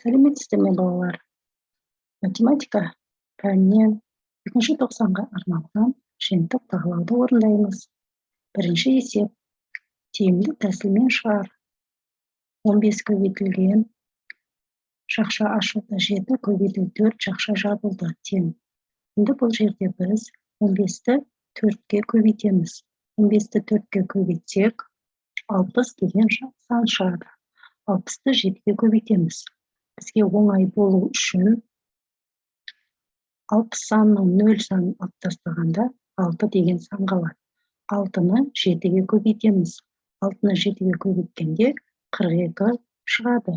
сәлеметсіздер ме балалар? Математика пәнінен 2-ші тоқсанға арналған жиынтық тағылауды орындаймыз. Бірінші есеп. Тиімді тәсілмен шығар. 15 көбейтілген шақша ашылды, 7 көбейтілген 4 шақша жабылды. Тең. Енді бұл жерде біз 15-ті 4-ке көбейтеміз. 15-ті 4-ке көбейтсек, 60 деген сан шығады. 60-ты 7-ке көбейтеміз. Бізге оңай болу үшін 60 санның 0 санын алып тастағанда 6 деген сан қалады. 6-ны 7-ге көбейтеміз. 6-ны 7-ге көбейткенде 42 шығады.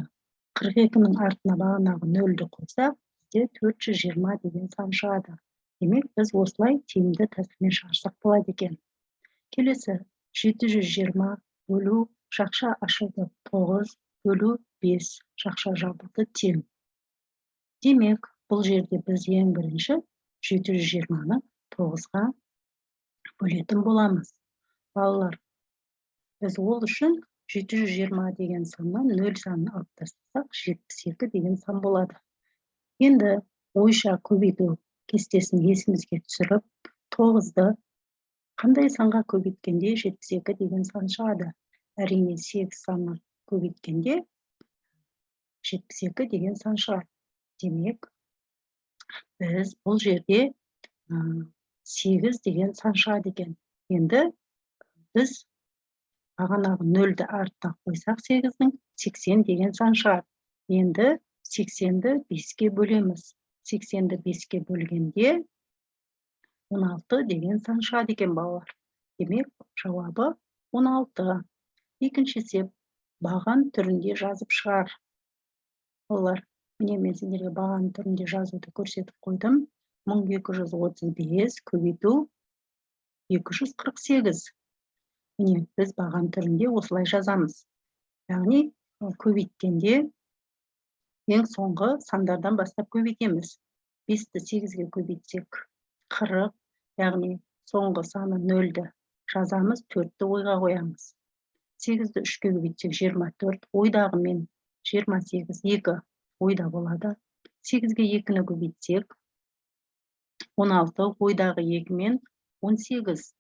42-ның артына бағанағы 0-ді қойсақ, бізде 420 деген сан шығады. Демек, біз осылай тиімді тәсілмен шығарсақ болады екен. Келесі 720 бөлу шақша ашылды 9 бөлу 5 шақша жабылды тең. Демек, бұл жерде біз ең бірінші 720-ны 9-ға бөлетін боламыз. Балалар, біз ол үшін 720 деген саннан 0 санын алып тастасақ, 72 деген сан болады. Енді ойша көбейту кестесін есімізге түсіріп, 9-ды қандай санға көбейткенде 72 деген сан шығады? Әрине 8 санға көбейткенде 72 деген сан шығады. Демек, біз бұл жерде 8 деген сан шығады екен. Енді біз бағанағы 0-ді артына қойсақ 8-дің 80 деген сан шығады. Енді 80-ді 5-ке бөлеміз. 80-ді 5-ке бөлгенде 16 деген сан шығады екен балалар. Демек, жауабы 16. Екінші есеп. Баған түрінде жазып шығар. Балалар, міне мен сендерге баған түрінде жазуды көрсетіп қойдым. 1235 көбейту 248. Міне, біз баған түрінде осылай жазамыз. Яғни, көбейткенде ең соңғы сандардан бастап көбейтеміз. 5-ті 8-ге көбейтсек 40, яғни соңғы саны 0-ді жазамыз, 4-ті ойға қоямыз. 8-ді 3-ке көбейтсек 24, ойдағы мен 28, 2 ойда болады. 8-ге 2-ні көбейтсек 16, ойдағы 2 мен 18.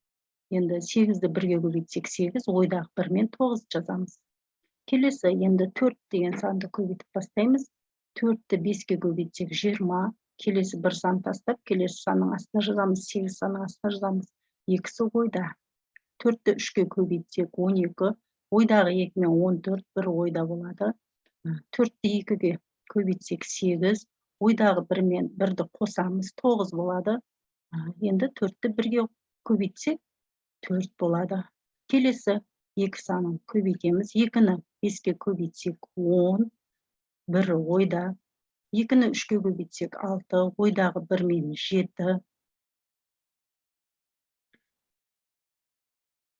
Енді 8-ді 1-ге көбейтсек 8, ойдағы 1 мен 9 жазамыз. Келесі, енді 4 деген санды көбейтіп бастаймыз. 4-ті 5-ге көбейтсек 20, келесі бір сан тастап, келесі санның астына жазамыз, 8 санның астына жазамыз. 2-сі ойда. 4-ті 3-ке көбейтсек 12, ойдағы 2 мен 14, бір ойда болады. 4-ті 2-ге көбейтсек 8, ойдағы 1 мен 1-ді қосамыз, 9 болады. Енді 4-ті 1-ге көбейтсек 4 болады. Келесі 2 санын көбейтеміз. 2-ні 5-ке көбейтсек 10, 1 ойда. 2-ні 3-ке көбейтсек 6, ойдағы 1 мен 7.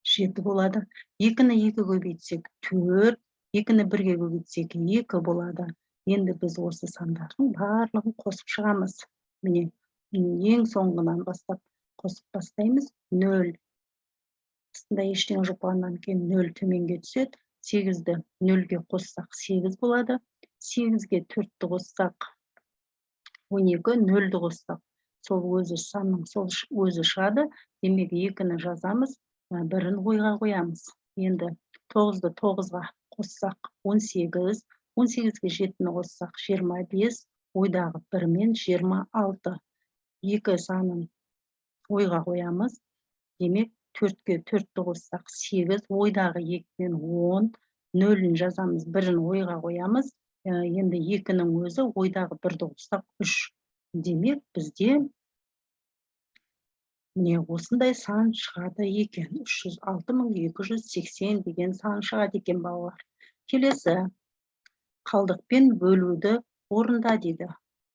7 болады. 2-ні 2-ге көбейтсек 4, 2-ні 1-ге көбейтсек 2 болады. Енді біз осы сандардың барлығын қосып шығамыз. Міне, ең соңғынан бастап қосып бастаймыз. 0. Астында ештеңе жоқ болғаннан кейін 0 төменге түседі. 8-ді 0-ге қоссақ 8 болады. 8-ге 4-ті қоссақ 12, 0-ді қоссақ сол өзі санның сол өзі шығады. Демек 2-ні жазамыз, 1-ін ойға қоямыз. Енді 9-ды 9-ға қоссақ 18, 18-ге 7-ні қоссақ 25, ойдағы 1 мен 26. 2 санын ойға қоямыз. Демек 4-ге 4-ті қоссақ 8, ойдағы 2 мен 10, 0-ін жазамыз, 1-ін ойға қоямыз. Енді 2-ның өзі ойдағы 1-ді қоссақ 3. Демек, бізде міне осындай сан шығады екен. 306.280 деген сан шығады екен балалар. Келесі, қалдықпен бөлуді орында дейді.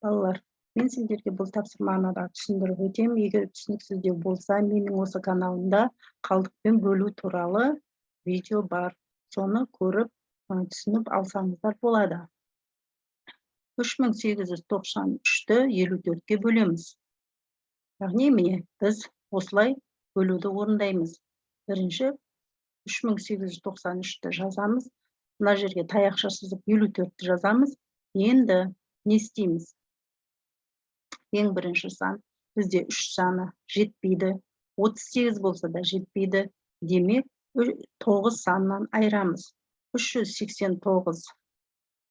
Балалар, мен сендерге бұл тапсырманы да түсіндіріп өтем. Егер түсініксіздеу болса, менің осы каналымда қалдықпен бөлу туралы видео бар. Соны көріп, түсініп алсаңыздар болады. 3893-ті 54-ке бөлеміз. Яғни, міне, біз осылай бөлуді орындаймыз. Бірінші 3893-ті жазамыз. Мына жерге таяқша сызып 54-ті жазамыз. Енді не істейміз? Ең бірінші сан, бізде 3 саны жетпейді, 38 болса да жетпейді. Демек, 9 санынан айырамыз. 389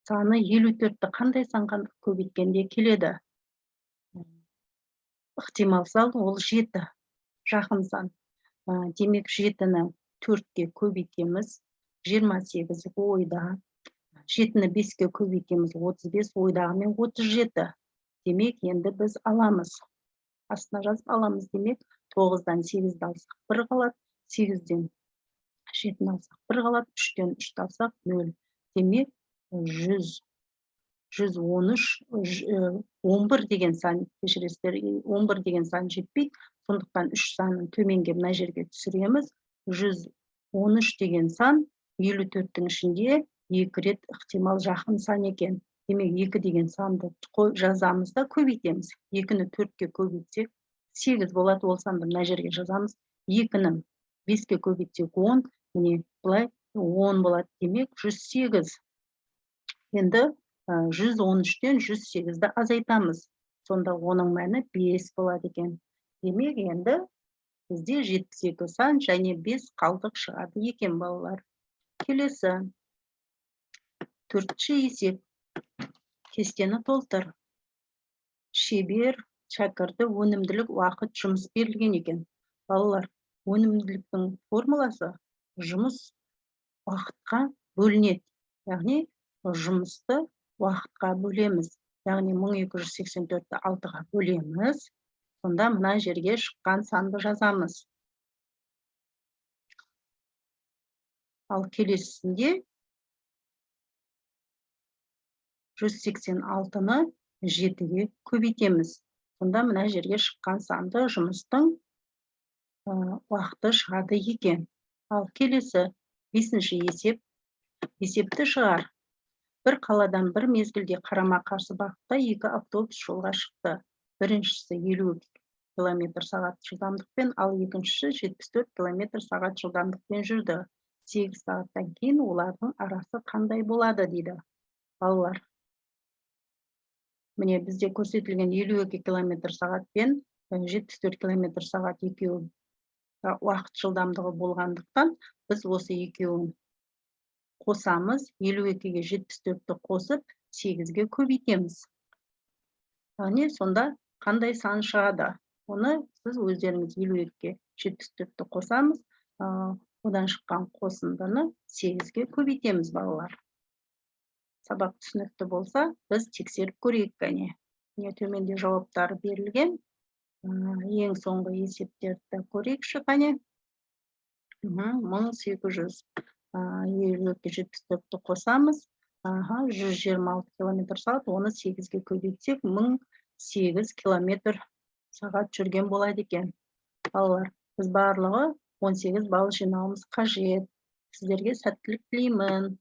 саны 54-ті қандай санға көбейткенде келеді? Ықтимал сан ол 7, жақын сан. Демек, 7-ні 4-ке көбейтеміз, 28 ойда. 7-ні 5-ке көбейтеміз, 35 ойдағымен 37. Демек, енді біз аламыз. Астына жазып аламыз. Демек, 9-дан 8-ді алсақ 1 қалады, 8-ден 7-ні алсақ 1 қалады, 3-тен 3-ті алсақ 0. Демек, 11 деген сан, кешіресіздер, 11 деген сан жетпейді. Сондықтан 3 санын төменге мына жерге түсіреміз. 113 деген сан 54-тің ішінде 2 рет ықтимал жақын сан екен. Демек, 2 деген санды жазамыз да көбейтеміз. 2-ні 4-ке көбейтсек 8 болады, ол санды мына жерге жазамыз. 2-ні 5-ке көбейтсек 10, міне бұлай 10 болады. Демек, 108. Енді 113-тен 108-ді азайтамыз. Сонда оның мәні 5 болады екен. Демек, енді бізде 72 сан және 5 қалдық шығады екен, балалар. Келесі. 4-ші есеп. Кестені толтыр. Шебер, шәкірті, өнімділік, уақыт, жұмыс берілген екен. Балалар, өнімділіктің формуласы жұмыс уақытқа бөлінеді. Яғни, жұмысты уақытқа бөлеміз. Яғни, 1284-ті 6-ға бөлеміз. Сонда мына жерге шыққан санды жазамыз. Ал келесісінде 186-ны 7-ге көбейтеміз. Сонда мына жерге шыққан санды жұмыстың уақыты шығады екен. Ал келесі 5-ші есеп. Есепті шығар. Бір қаладан бір мезгілде қарама-қарсы бағытта 2 автобус жолға шықты. Біріншісі 50 км/сағат жылдамдықпен, ал екіншісі 74 км/сағат жылдамдықпен жүрді. 8 сағаттан кейін олардың арасы қандай болады дейді. Балалар, міне бізде көрсетілген 52 км/сағат пен 74 км/сағат екеуі уақыт жылдамдығы болғандықтан, біз осы екеуін қосамыз, 52-ге 74-ті қосып, 8-ге көбейтеміз. Яғни, сонда қандай сан шығады? Оны сіз өздеріңіз 52-ге 74-ті қосамыз, одан шыққан қосындыны 8-ге көбейтеміз, балалар. Сабақ түсінікті болса, біз тексеріп көрейік кәне. Төменде жауаптары берілген. Ең соңғы есептерді көрейікші кәне. 1852-ге 74-ті қосамыз. 126 км/сағат, оны 8-ге көбейтсек, 1008 км/сағат жүрген болады екен. Балалар, біз барлығы 18 балл жинауымыз қажет. Сіздерге сәттілік тілеймін.